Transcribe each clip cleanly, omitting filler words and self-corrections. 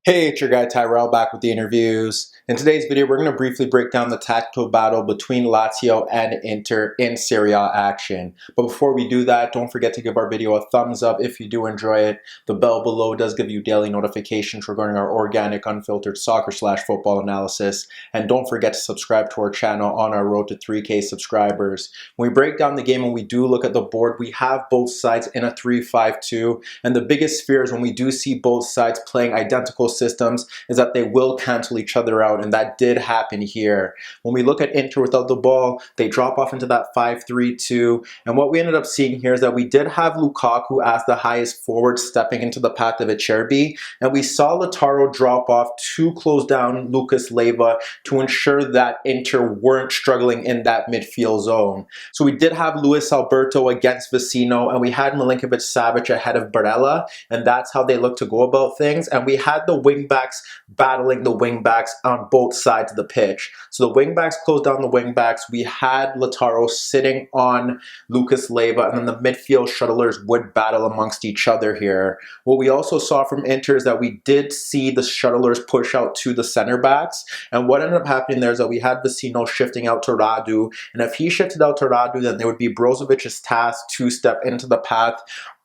Hey, it's your guy Tyrrell back with the interviews. In today's video, we're going to briefly break down the tactical battle between Lazio and Inter in Serie A action. But before we do that, don't forget to give our video a thumbs up if you do enjoy it. The bell below does give you daily notifications regarding our organic, unfiltered soccer/football analysis. And don't forget to subscribe to our channel on our road to 3K subscribers. When we break down the game and we do look at the board, we have both sides in a 3-5-2. And the biggest fear is when we do see both sides playing identical systems is that they will cancel each other out, and that did happen here. When we look at Inter without the ball, they drop off into that 5-3-2, and what we ended up seeing here is that we did have Lukaku as the highest forward stepping into the path of Acerbi, and we saw Lautaro drop off to close down Lucas Leiva to ensure that Inter weren't struggling in that midfield zone. So we did have Luis Alberto against Vecino, and we had Milinkovic-Savic ahead of Barella, and that's how they looked to go about things. And we had the wingbacks battling the wingbacks on both sides of the pitch. So the wingbacks closed down the wingbacks. We had Lautaro sitting on Lucas Leiva, and then the midfield shuttlers would battle amongst each other here. What we also saw from Inter is that we did see the shuttlers push out to the center backs, and what ended up happening there is that we had Vecino shifting out to Radu, and if he shifted out to Radu, then there would be Brozovic's task to step into the path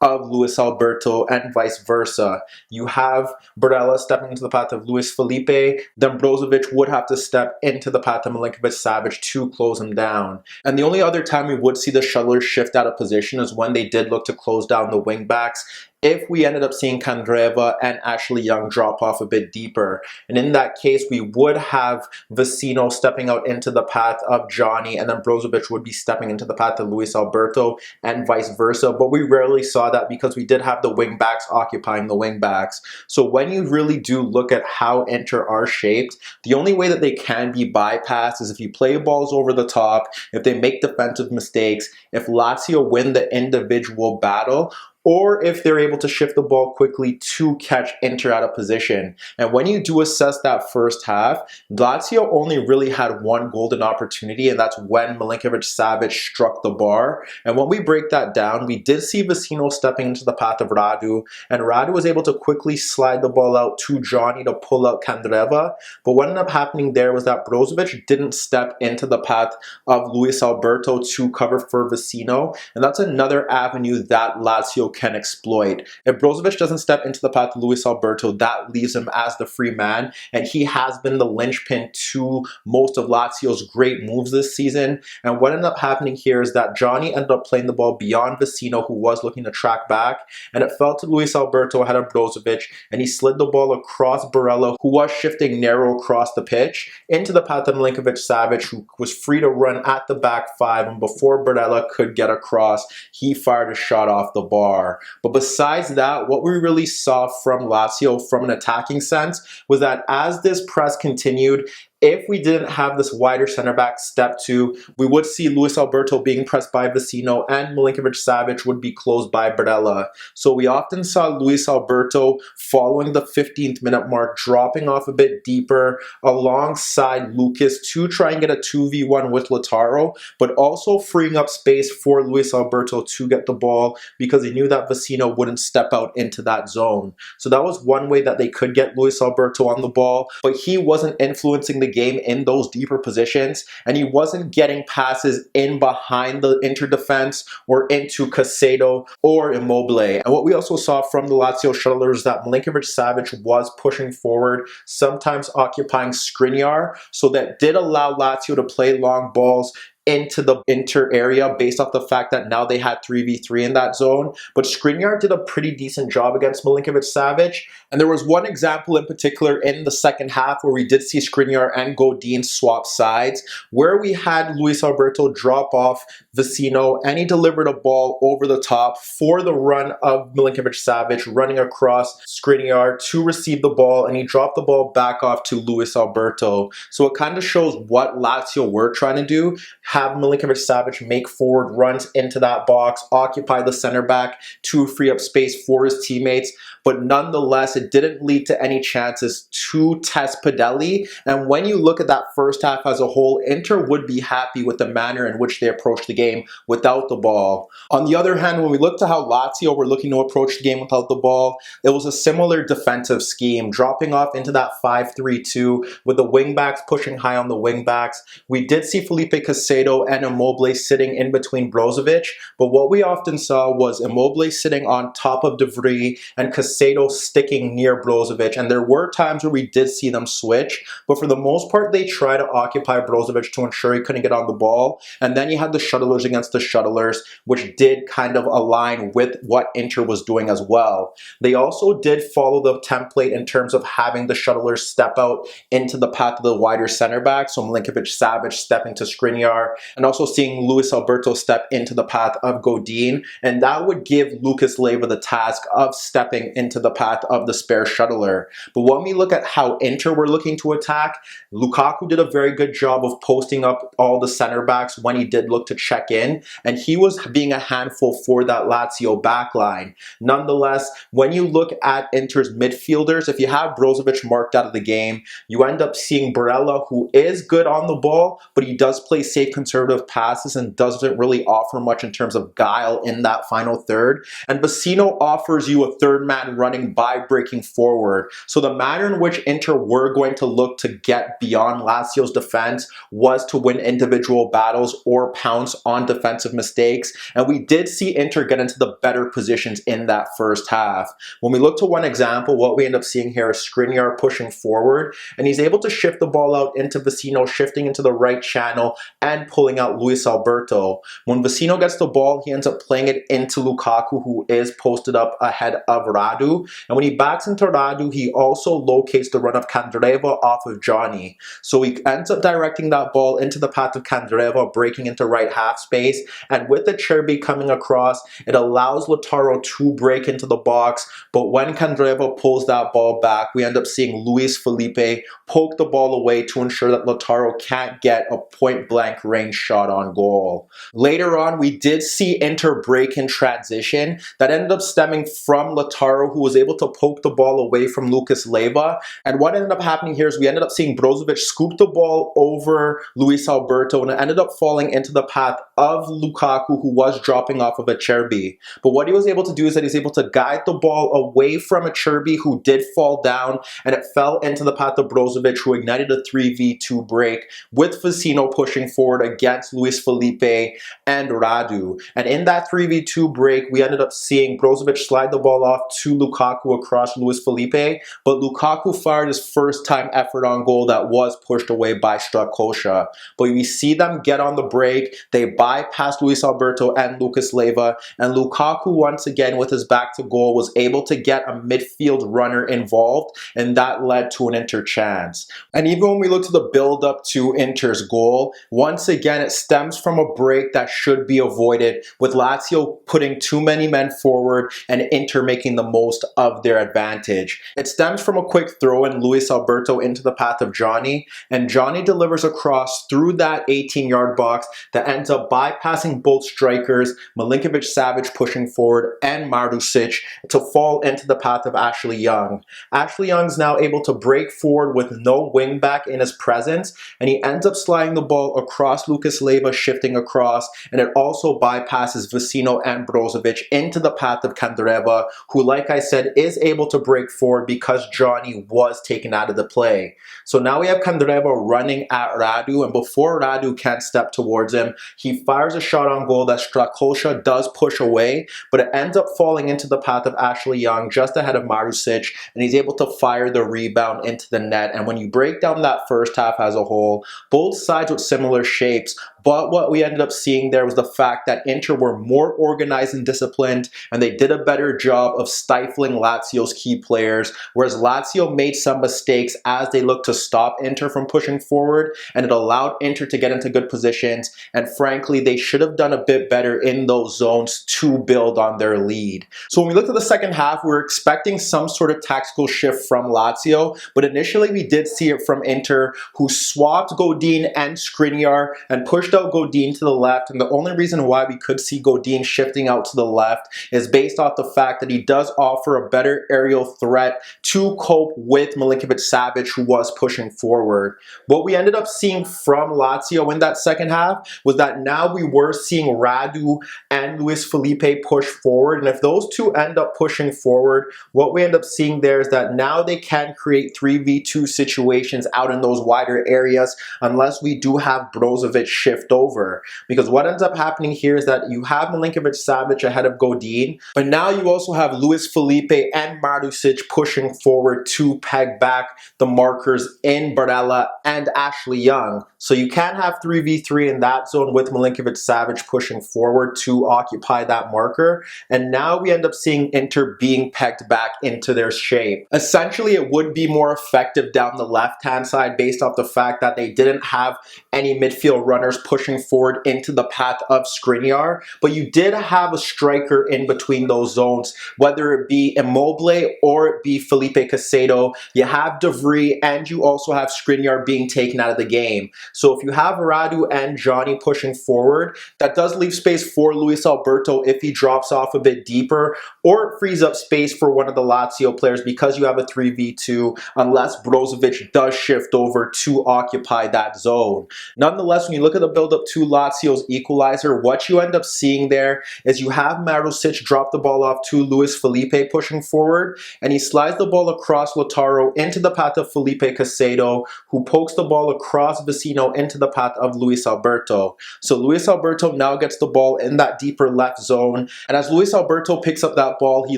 of Luis Alberto and vice versa. You have Barella stepping into the path of Luis Felipe, then Brozovic would have to step into the path of Milinkovic-Savic to close him down. And the only other time we would see the shuttlers shift out of position is when they did look to close down the wingbacks, if we ended up seeing Candreva and Ashley Young drop off a bit deeper. And in that case, we would have Vecino stepping out into the path of Johnny, and then Brozovic would be stepping into the path of Luis Alberto and vice versa. But we rarely saw that because we did have the wingbacks occupying the wingbacks. So when you really do look at how Inter are shaped, the only way that they can be bypassed is if you play balls over the top, if they make defensive mistakes, if Lazio win the individual battle, or if they're able to shift the ball quickly to catch Inter out of position. And when you do assess that first half, Lazio only really had one golden opportunity, and that's when Milinkovic-Savic struck the bar. And when we break that down, we did see Vecino stepping into the path of Radu, and Radu was able to quickly slide the ball out to Johnny to pull out Candreva. But what ended up happening there was that Brozovic didn't step into the path of Luis Alberto to cover for Vecino, and that's another avenue that Lazio can exploit. If Brozovic doesn't step into the path of Luis Alberto, that leaves him as the free man, and he has been the linchpin to most of Lazio's great moves this season. And what ended up happening here is that Johnny ended up playing the ball beyond Vecino, who was looking to track back, and it fell to Luis Alberto ahead of Brozovic, and he slid the ball across Barella, who was shifting narrow across the pitch, into the path of Milinkovic-Savic, who was free to run at the back five, and before Barella could get across, he fired a shot off the bar. But besides that, what we really saw from Lazio from an attacking sense was that as this press continued, if we didn't have this wider center back step to, we would see Luis Alberto being pressed by Vecino, and Milinkovic-Savic would be closed by Barella. So we often saw Luis Alberto following the 15th minute mark, dropping off a bit deeper alongside Lucas to try and get a 2v1 with Lautaro, but also freeing up space for Luis Alberto to get the ball because he knew that Vecino wouldn't step out into that zone. So that was one way that they could get Luis Alberto on the ball, but he wasn't influencing the game in those deeper positions, and he wasn't getting passes in behind the Inter defense or into Caicedo or Immobile. And what we also saw from the Lazio shuttlers is that Milinkovic-Savic was pushing forward, sometimes occupying Skriniar, so that did allow Lazio to play long balls into the Inter area based off the fact that now they had 3v3 in that zone. But Skriniar did a pretty decent job against Milinkovic-Savic. And there was one example in particular in the second half where we did see Skriniar and Godin swap sides, where we had Luis Alberto drop off Vecino, and he delivered a ball over the top for the run of Milinkovic-Savic, running across Skriniar to receive the ball, and he dropped the ball back off to Luis Alberto. So it kind of shows what Lazio were trying to do. have Milinkovic-Savic make forward runs into that box, occupy the center back to free up space for his teammates. But nonetheless, it didn't lead to any chances to test Padelli. And when you look at that first half as a whole, Inter would be happy with the manner in which they approached the game without the ball. On the other hand, when we look to how Lazio were looking to approach the game without the ball, it was a similar defensive scheme, dropping off into that 5-3-2 with the wingbacks pushing high on the wingbacks. We did see Felipe Caicedo and Immobile sitting in between Brozovic, but what we often saw was Immobile sitting on top of De Vrij and Caicedo sticking near Brozovic, and there were times where we did see them switch, but for the most part they tried to occupy Brozovic to ensure he couldn't get on the ball, and then you had the shuttlers against the shuttlers, which did kind of align with what Inter was doing as well. They also did follow the template in terms of having the shuttlers step out into the path of the wider center back, so Milinkovic-Savic stepping to Skriniar, and also seeing Luis Alberto step into the path of Godin, and that would give Lucas Leiva the task of stepping into the path of the spare shuttler. But when we look at how Inter were looking to attack, Lukaku did a very good job of posting up all the center backs when he did look to check in, and he was being a handful for that Lazio backline. Nonetheless, when you look at Inter's midfielders, if you have Brozovic marked out of the game, you end up seeing Barella, who is good on the ball, but he does play safe conservative passes and doesn't really offer much in terms of guile in that final third. And Vecino offers you a third man running by breaking forward. So the manner in which Inter were going to look to get beyond Lazio's defense was to win individual battles or pounce on defensive mistakes. And we did see Inter get into the better positions in that first half. When we look to one example, what we end up seeing here is Skriniar pushing forward, and he's able to shift the ball out into Vecino, shifting into the right channel and pulling out Luis Alberto. When Vecino gets the ball, he ends up playing it into Lukaku, who is posted up ahead of Radu. And when he backs into Radu, he also locates the run of Candreva off of Johnny. So he ends up directing that ball into the path of Candreva, breaking into right half space. And with the Cherby coming across, it allows Lautaro to break into the box. But when Candreva pulls that ball back, we end up seeing Luis Felipe poke the ball away to ensure that Lautaro can't get a point-blank range shot on goal. Later on, we did see Inter break in transition that ended up stemming from Lautaro, who was able to poke the ball away from Lucas Leiva. And what ended up happening here is we ended up seeing Brozovic scoop the ball over Luis Alberto, and it ended up falling into the path of Lukaku, who was dropping off of Acerbi. But what he was able to do is that he's able to guide the ball away from Acerbi, who did fall down, and it fell into the path of Brozovic, who ignited a 3v2 break with Vecino pushing forward against Luis Felipe and Radu. And in that 3v2 break, we ended up seeing Brozovic slide the ball off to Lukaku across Luis Felipe, but Lukaku fired his first time effort on goal that was pushed away by Strakosha. But we see them get on the break, they bypass Luis Alberto and Lucas Leiva, and Lukaku once again with his back to goal was able to get a midfield runner involved, and that led to an Inter chance. And even when we look to the build up to Inter's goal, once again it stems from a break that should be avoided, with Lazio putting too many men forward and Inter making the most of their advantage. It stems from a quick throw in Luis Alberto into the path of Johnny, and Johnny delivers a cross through that 18-yard box that ends up bypassing both strikers, Milinkovic-Savic pushing forward and Marusic, to fall into the path of Ashley Young. Ashley Young's now able to break forward with no wing back in his presence, and he ends up sliding the ball across Lucas Leiva, shifting across, and it also bypasses Vecino and Brozovic into the path of Candreva, who, like I said, is able to break forward because Johnny was taken out of the play. So now we have Candreva running at Radu, and before Radu can step towards him, he fires a shot on goal that Strakosha does push away, but it ends up falling into the path of Ashley Young just ahead of Marusic, and he's able to fire the rebound into the net. And when you break down that first half as a whole, both sides with similar shapes, but what we ended up seeing there was the fact that Inter were more organized and disciplined, and they did a better job of stifling Lazio's key players, whereas Lazio made some mistakes as they looked to stop Inter from pushing forward, and it allowed Inter to get into good positions, and frankly, they should have done a bit better in those zones to build on their lead. So when we looked at the second half, we were expecting some sort of tactical shift from Lazio, but initially we did see it from Inter, who swapped Godin and Skriniar and pushed out Godin to the left, and the only reason why we could see Godin shifting out to the left is based off the fact that he does offer a better aerial threat to cope with Milinkovic-Savic, who was pushing forward. What we ended up seeing from Lazio in that second half was that now we were seeing Radu and Luis Felipe push forward, and if those two end up pushing forward, what we end up seeing there is that now they can create 3v2 situations out in those wider areas unless we do have Brozovic shift over. Because what ends up happening here is that you have Milinkovic-Savic ahead of Godin, but now you also have Luis Felipe and Marusic pushing forward to peg back the markers in Barella and Ashley Young. So you can have 3v3 in that zone with Milinkovic-Savic pushing forward to occupy that marker. And now we end up seeing Inter being pegged back into their shape. Essentially, it would be more effective down the left-hand side based off the fact that they didn't have any midfield runners pushing forward into the path of Skriniar, but you did have a striker in between those zones, whether it be Immobile or it be Felipe Caicedo. You have De Vrij and you also have Skriniar being taken out of the game. So if you have Radu and Johnny pushing forward, that does leave space for Luis Alberto if he drops off a bit deeper, or it frees up space for one of the Lazio players because you have a 3v2 unless Brozovic does shift over to occupy that zone. Nonetheless, when you look at the build-up to Lazio's equalizer, what you end up seeing there is you have Marusic drop the ball off to Luis Felipe pushing forward, and he slides the ball across Lautaro into the path of Felipe Caicedo, who pokes the ball across Vecino into the path of Luis Alberto. So Luis Alberto now gets the ball in that deeper left zone, and as Luis Alberto picks up that ball, he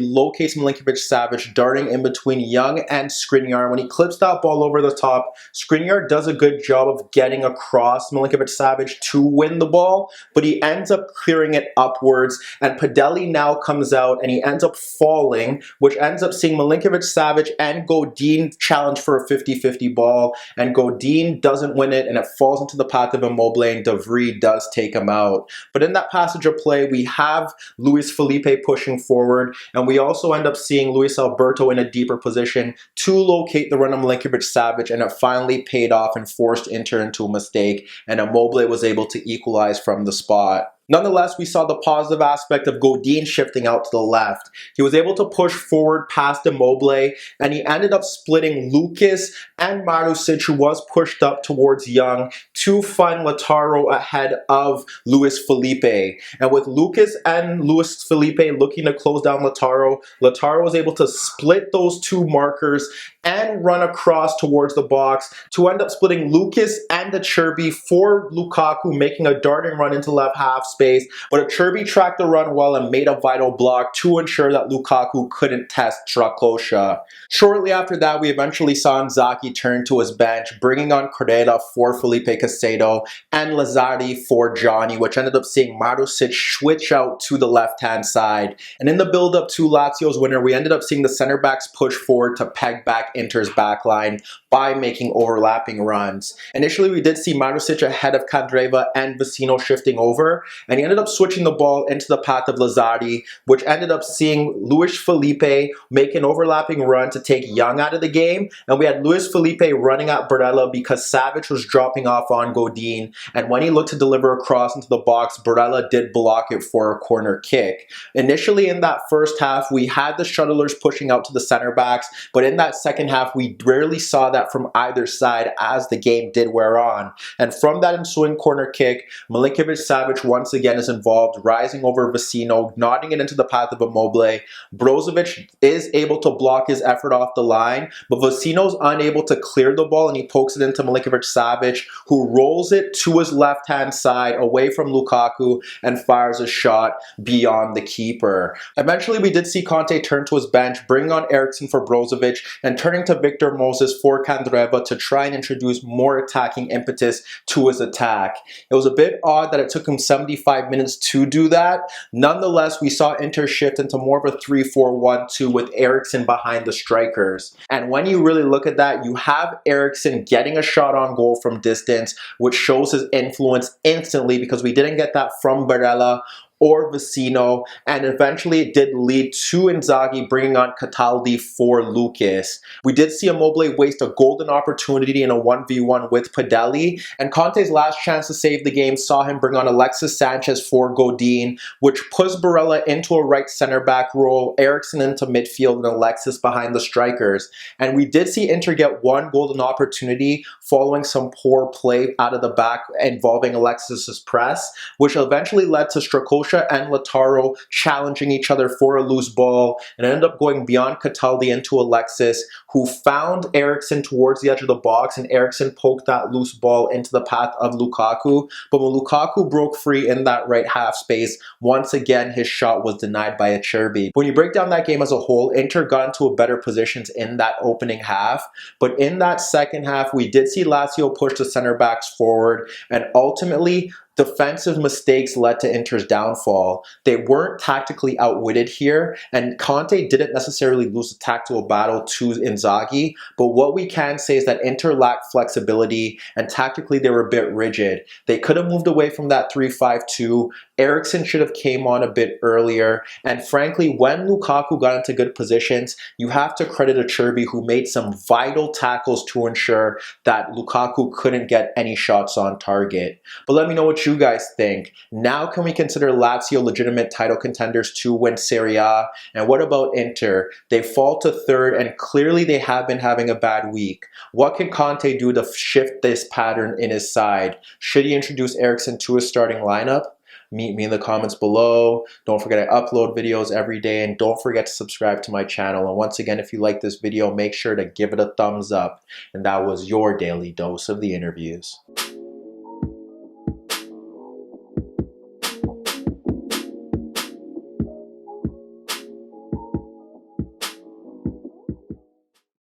locates Milinkovic-Savic darting in between Young and Skriniar. When he clips that ball over the top, Skriniar does a good job of getting across Milinkovic-Savic to win the ball, but he ends up clearing it upwards, and Padelli now comes out and he ends up falling, which ends up seeing Milinkovic-Savic and Godin challenge for a 50-50 ball, and Godin doesn't win it and it falls into the path of Immobile, and De Vrij does take him out. But in that passage of play, we have Luis Felipe pushing forward, and we also end up seeing Luis Alberto in a deeper position to locate the run of Milinkovic-Savic, and it finally paid off and forced Inter into a mistake, and Immobile was able to equalize from the spot. Nonetheless, we saw the positive aspect of Godin shifting out to the left. He was able to push forward past Immobile, and he ended up splitting Lucas and Marusic, who was pushed up towards Young, to find Lautaro ahead of Luis Felipe. And with Lucas and Luis Felipe looking to close down Lautaro, Lautaro was able to split those two markers and run across towards the box to end up splitting Lucas and Acerbi for Lukaku, making a darting run into left half space. But Acerbi tracked the run well and made a vital block to ensure that Lukaku couldn't test Strakosha. Shortly after that, we eventually saw Inzaghi turn to his bench, bringing on Correa for Felipe Caicedo and Lazzari for Johnny, which ended up seeing Marusic switch out to the left-hand side. And in the build-up to Lazio's winner, we ended up seeing the center-backs push forward to peg back Inter's backline by making overlapping runs. Initially, we did see Marusic ahead of Candreva and Vecino shifting over, and he ended up switching the ball into the path of Lazzari, which ended up seeing Luis Felipe make an overlapping run to take Young out of the game, and we had Luis Felipe running at Barella because Savic was dropping off on Godin, and when he looked to deliver a cross into the box, Barella did block it for a corner kick. Initially in that first half, we had the shuttlers pushing out to the center backs, but in that second half, we rarely saw that from either side as the game did wear on. And from that ensuing corner kick, Milinkovic-Savic once again is involved, rising over Vecino, nodding it into the path of Immobile. Brozovic is able to block his effort off the line, but Vecino's unable to clear the ball, and he pokes it into Milinkovic-Savic, who rolls it to his left-hand side away from Lukaku and fires a shot beyond the keeper. Eventually, we did see Conte turn to his bench, bringing on Eriksen for Brozovic, and turning to Victor Moses for Candreva to try and introduce more attacking impetus to his attack. It was a bit odd that it took him 75 minutes to do that. Nonetheless, we saw Inter shift into more of a 3-4-1-2 with Eriksen behind the strikers. And when you really look at that, you have Eriksen getting a shot on goal from distance, which shows his influence instantly because we didn't get that from Barella or Vecino, and eventually it did lead to Inzaghi bringing on Cataldi for Lucas. We did see Immobile waste a golden opportunity in a 1v1 with Padelli, and Conte's last chance to save the game saw him bring on Alexis Sanchez for Godin, which puts Barella into a right center back role, Eriksen into midfield, and Alexis behind the strikers. And we did see Inter get one golden opportunity following some poor play out of the back involving Alexis's press, which eventually led to Strakosha and Lautaro challenging each other for a loose ball, and ended up going beyond Cataldi into Alexis, who found Eriksen towards the edge of the box, and Eriksen poked that loose ball into the path of Lukaku. But when Lukaku broke free in that right half space, once again his shot was denied by Acerbi. When you break down that game as a whole, Inter got into better positions in that opening half, but in that second half we did see Lazio push the center backs forward, and ultimately defensive mistakes led to Inter's downfall. They weren't tactically outwitted here, and Conte didn't necessarily lose the tactical battle to Inzaghi, but what we can say is that Inter lacked flexibility, and tactically they were a bit rigid. They could have moved away from that 3-5-2. Eriksen should have came on a bit earlier, and frankly, when Lukaku got into good positions, you have to credit Acerbi, who made some vital tackles to ensure that Lukaku couldn't get any shots on target. But let me know what you guys think. Now can we consider Lazio legitimate title contenders to win Serie A? And what about Inter? They fall to third, and clearly they have been having a bad week. What can Conte do to shift this pattern in his side? Should he introduce Eriksen to his starting lineup? Meet me in the comments below. Don't forget I upload videos every day, and don't forget to subscribe to my channel. And once again, if you like this video, make sure to give it a thumbs up. And that was your daily dose of the interviews.